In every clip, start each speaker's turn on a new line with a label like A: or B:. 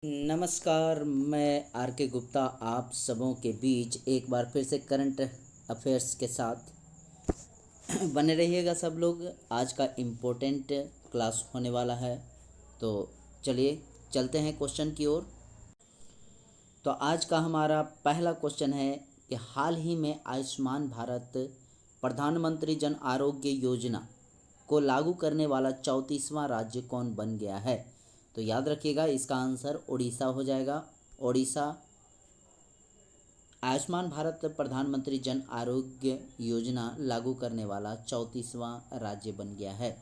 A: नमस्कार, मैं आर के गुप्ता आप सबों के बीच एक बार फिर से करंट अफेयर्स के साथ बने रहिएगा सब लोग। आज का इम्पोर्टेंट क्लास होने वाला है, तो चलिए चलते हैं क्वेश्चन की ओर। तो आज का हमारा पहला क्वेश्चन है कि हाल ही में आयुष्मान भारत प्रधानमंत्री जन आरोग्य योजना को लागू करने वाला 34वां राज्य कौन बन गया है। तो याद रखिएगा, इसका आंसर उड़ीसा हो जाएगा। उड़ीसा आयुष्मान भारत प्रधानमंत्री जन आरोग्य योजना लागू करने वाला 34वां राज्य बन गया है।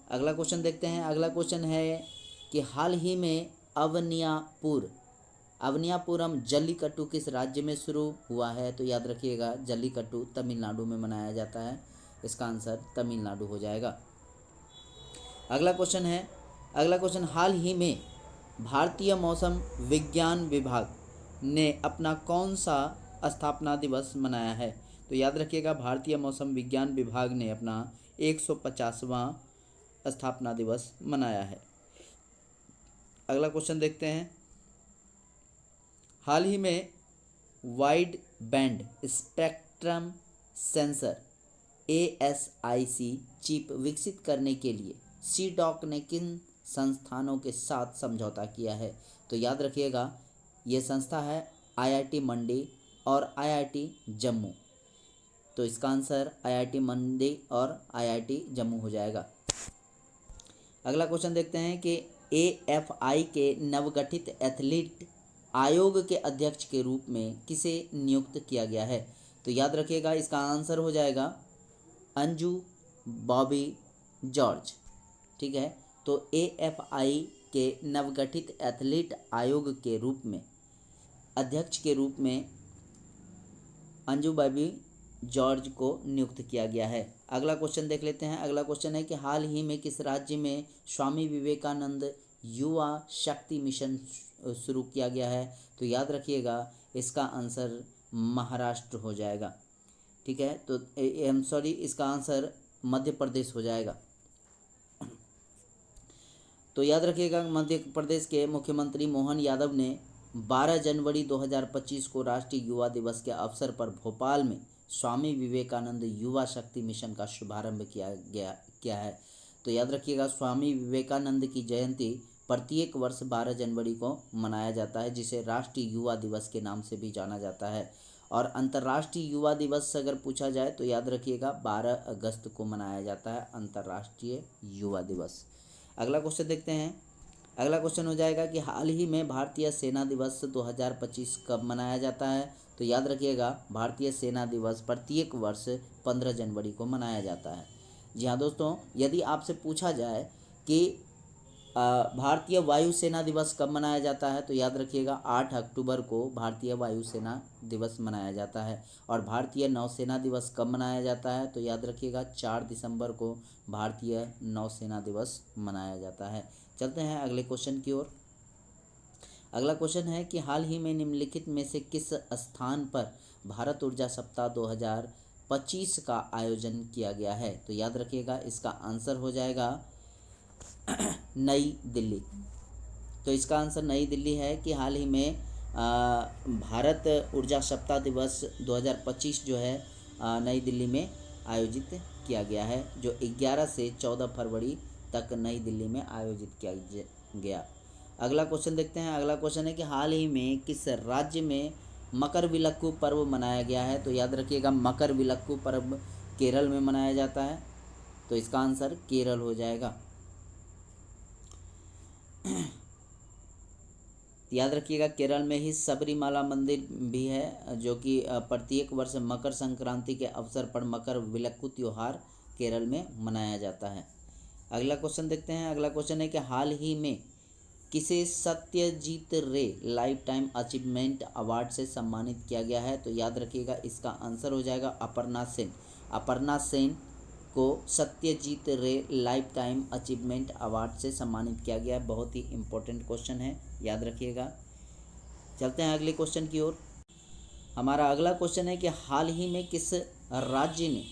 A: अगला क्वेश्चन देखते हैं। अगला क्वेश्चन है कि हाल ही में अवनियापुरम जल्लीकट्टू किस राज्य में शुरू हुआ है। तो याद रखिएगा, जल्लीकट्टू तमिलनाडु में मनाया जाता है। इसका आंसर तमिलनाडु हो जाएगा। अगला क्वेश्चन, हाल ही में भारतीय मौसम विज्ञान विभाग ने अपना कौन सा स्थापना दिवस मनाया है। तो याद रखिएगा, भारतीय मौसम विज्ञान विभाग ने अपना 150वां स्थापना दिवस मनाया है। अगला क्वेश्चन देखते हैं। हाल ही में wide band spectrum sensor ASIC chip विकसित करने के लिए CDOC ने किन संस्थानों के साथ समझौता किया है। तो याद रखिएगा, ये संस्था है IIT मंडी और IIT जम्मू। तो इसका आंसर IIT मंडी और IIT जम्मू हो जाएगा। अगला क्वेश्चन देखते हैं कि AFI के नवगठित एथलीट आयोग के अध्यक्ष के रूप में किसे नियुक्त किया गया है। तो याद रखिएगा, इसका आंसर हो जाएगा अंजू बॉबी जॉर्ज। ठीक है, तो AFI के नवगठित एथलीट आयोग के रूप में अध्यक्ष के रूप में अंजू बॉबी जॉर्ज को नियुक्त किया गया है। अगला क्वेश्चन देख लेते हैं। अगला क्वेश्चन है कि हाल ही में किस राज्य में स्वामी विवेकानंद युवा शक्ति मिशन शुरू किया गया है। तो याद रखिएगा, इसका आंसर महाराष्ट्र हो जाएगा। ठीक है, तो इसका आंसर मध्य प्रदेश हो जाएगा। तो याद रखिएगा, मध्य प्रदेश के मुख्यमंत्री मोहन यादव ने 12 जनवरी 2025 को राष्ट्रीय युवा दिवस के अवसर पर भोपाल में स्वामी विवेकानंद युवा शक्ति मिशन का शुभारंभ किया है। तो याद रखिएगा, स्वामी विवेकानंद की जयंती प्रत्येक वर्ष 12 जनवरी को मनाया जाता है, जिसे राष्ट्रीय युवा दिवस के नाम से भी जाना जाता है। और अंतर्राष्ट्रीय युवा दिवस अगर पूछा जाए तो याद रखिएगा 12 अगस्त को मनाया जाता है अंतर्राष्ट्रीय युवा दिवस। अगला क्वेश्चन देखते हैं। अगला क्वेश्चन हो जाएगा कि हाल ही में भारतीय सेना दिवस 2025 कब मनाया जाता है। तो याद रखिएगा, भारतीय सेना दिवस प्रत्येक वर्ष 15 जनवरी को मनाया जाता है। जी हाँ दोस्तों, यदि आपसे पूछा जाए कि भारतीय वायुसेना दिवस कब मनाया जाता है, तो याद रखिएगा 8 अक्टूबर को भारतीय वायुसेना दिवस मनाया जाता है। और भारतीय नौसेना दिवस कब मनाया जाता है, तो याद रखिएगा 4 दिसंबर को भारतीय नौसेना दिवस मनाया जाता है। चलते हैं अगले क्वेश्चन की ओर। अगला क्वेश्चन है कि हाल ही में निम्नलिखित में से किस स्थान पर भारत ऊर्जा सप्ताह 2025 का आयोजन किया गया है। तो याद रखिएगा, इसका आंसर हो जाएगा नई दिल्ली। तो इसका आंसर नई दिल्ली है कि हाल ही में भारत ऊर्जा सप्ताह दिवस 2025 जो है नई दिल्ली में आयोजित किया गया है, जो 11 से 14 फरवरी तक नई दिल्ली में आयोजित किया गया। अगला क्वेश्चन देखते हैं। अगला क्वेश्चन है कि हाल ही में किस राज्य में मकरविलक्कू पर्व मनाया गया है। तो याद रखिएगा, मकरविलक्कू पर्व केरल में मनाया जाता है। तो इसका आंसर केरल हो जाएगा। याद रखिएगा, केरल में ही सबरीमाला मंदिर भी है, जो कि प्रत्येक वर्ष मकर संक्रांति के अवसर पर मकरविलक्कू त्योहार केरल में मनाया जाता है। अगला क्वेश्चन देखते हैं। अगला क्वेश्चन है कि हाल ही में किसे सत्यजीत रे लाइफ टाइम अचीवमेंट अवार्ड से सम्मानित किया गया है। तो याद रखिएगा, इसका आंसर हो जाएगा अपर्णा सेन। अपर्णा सेन को सत्यजीत रे लाइफ टाइम अचीवमेंट अवार्ड से सम्मानित किया गया है। बहुत ही इम्पोर्टेंट क्वेश्चन है, याद रखिएगा। चलते हैं अगले क्वेश्चन की ओर। हमारा अगला क्वेश्चन है कि हाल ही में किस राज्य में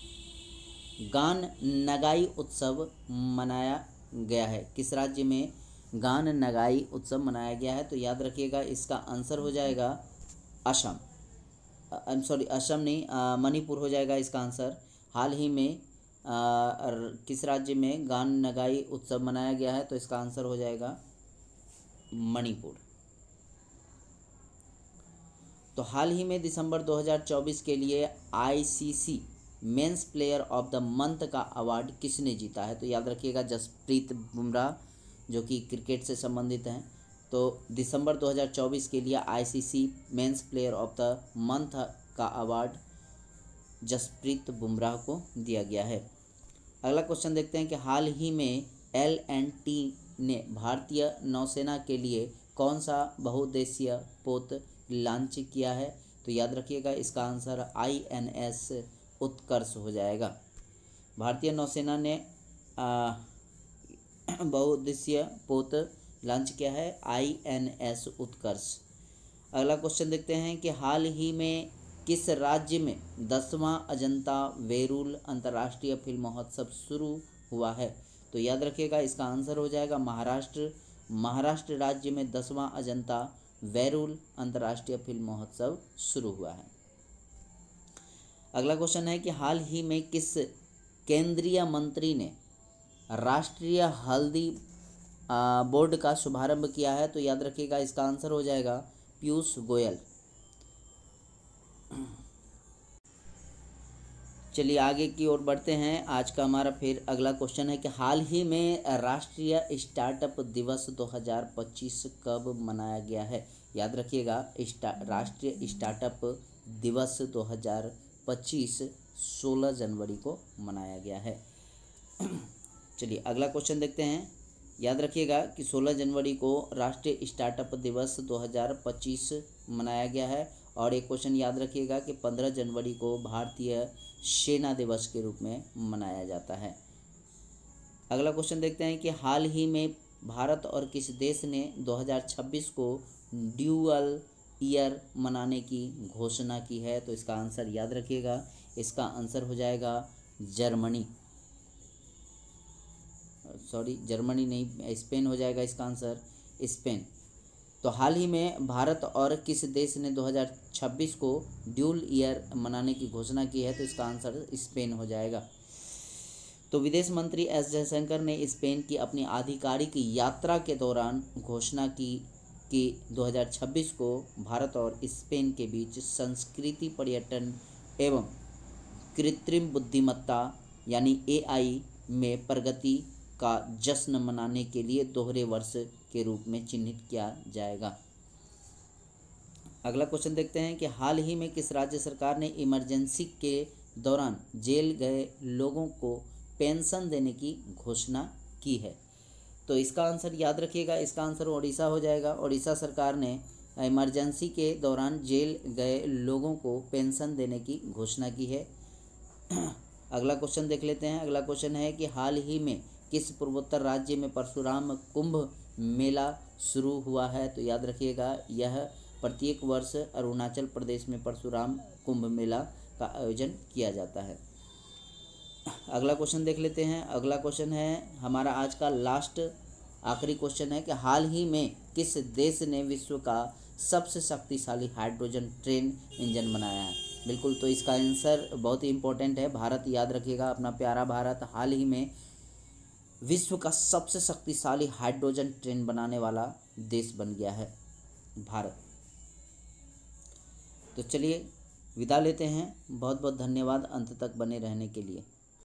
A: गान नगाई उत्सव मनाया गया है। किस राज्य में गान नगाई उत्सव मनाया गया है? तो याद रखिएगा इसका आंसर हो जाएगा असम। असम नहीं, मणिपुर हो जाएगा इसका आंसर। हाल ही में किस राज्य में गान नगाई उत्सव मनाया गया है? तो इसका आंसर हो जाएगा मणिपुर। तो हाल ही में दिसंबर 2024 के लिए ICC men's player of the month का अवार्ड किसने जीता है? तो याद रखिएगा जसप्रीत बुमराह, जो कि क्रिकेट से संबंधित हैं। तो दिसंबर 2024 के लिए ICC men's player of the month का अवार्ड जसप्रीत बुमराह को दिया गया है। अगला क्वेश्चन देखते हैं कि हाल ही में L&T ने भारतीय नौसेना के लिए कौन सा बहुउद्देशीय पोत लॉन्च किया है? तो याद रखिएगा इसका आंसर INS उत्कर्ष हो जाएगा। भारतीय नौसेना ने बहुउद्देशीय पोत लॉन्च किया है INS उत्कर्ष। अगला क्वेश्चन देखते हैं कि हाल ही में किस राज्य में 10वां अजंता वेरूल अंतर्राष्ट्रीय फिल्म महोत्सव शुरू हुआ है? तो याद रखिएगा इसका आंसर हो जाएगा महाराष्ट्र। महाराष्ट्र राज्य में 10वां अजंता वेरूल अंतर्राष्ट्रीय फिल्म महोत्सव शुरू हुआ है। अगला क्वेश्चन है कि हाल ही में किस केंद्रीय मंत्री ने राष्ट्रीय हल्दी बोर्ड का शुभारंभ किया है? तो याद रखिएगा इसका आंसर हो जाएगा पीयूष गोयल। चलिए आगे की ओर बढ़ते हैं। आज का हमारा फिर अगला क्वेश्चन है कि हाल ही में राष्ट्रीय स्टार्टअप दिवस 2025 कब मनाया गया है? याद रखिएगा राष्ट्रीय स्टार्टअप दिवस 2025 16 जनवरी को मनाया गया है। चलिए अगला क्वेश्चन देखते हैं। याद रखिएगा कि 16 जनवरी को राष्ट्रीय स्टार्टअप दिवस 2025 मनाया गया है। और एक क्वेश्चन याद रखिएगा कि 15 जनवरी को भारतीय सेना दिवस के रूप में मनाया जाता है। अगला क्वेश्चन देखते हैं कि हाल ही में भारत और किस देश ने 2026 को ड्यूअल ईयर मनाने की घोषणा की है? तो इसका आंसर याद रखिएगा इसका आंसर हो जाएगा जर्मनी। जर्मनी नहीं, स्पेन हो जाएगा इसका आंसर, स्पेन। तो हाल ही में भारत और किस देश ने 2026 को ड्यूल ईयर मनाने की घोषणा की है? तो इसका आंसर स्पेन हो जाएगा। तो विदेश मंत्री एस जयशंकर ने स्पेन की अपनी आधिकारिक यात्रा के दौरान घोषणा की कि 2026 को भारत और स्पेन के बीच संस्कृति, पर्यटन एवं कृत्रिम बुद्धिमत्ता यानी AI में प्रगति का जश्न मनाने के लिए दोहरे वर्ष के रूप में चिन्हित किया जाएगा। अगला क्वेश्चन देखते हैं कि हाल ही में किस राज्य सरकार ने इमरजेंसी के दौरान जेल गए लोगों को पेंशन देने की घोषणा की है? तो इसका आंसर याद रखिएगा इसका आंसर उड़ीसा हो जाएगा। उड़ीसा सरकार ने इमरजेंसी के दौरान जेल गए लोगों को पेंशन देने की घोषणा की है। अगला क्वेश्चन देख लेते हैं। अगला क्वेश्चन है कि हाल ही में किस पूर्वोत्तर राज्य में परशुराम कुंभ मेला शुरू हुआ है? तो याद रखिएगा यह प्रत्येक वर्ष अरुणाचल प्रदेश में परशुराम कुंभ मेला का आयोजन किया जाता है। अगला क्वेश्चन देख लेते हैं। अगला क्वेश्चन है हमारा आज का लास्ट आखिरी क्वेश्चन है कि हाल ही में किस देश ने विश्व का सबसे शक्तिशाली हाइड्रोजन ट्रेन इंजन बनाया है? बिल्कुल, तो इसका आंसर बहुत ही इम्पोर्टेंट है, भारत। याद रखिएगा अपना प्यारा भारत हाल ही में विश्व का सबसे शक्तिशाली हाइड्रोजन ट्रेन बनाने वाला देश बन गया है भारत। तो चलिए विदा लेते हैं। बहुत बहुत धन्यवाद अंत तक बने रहने के लिए।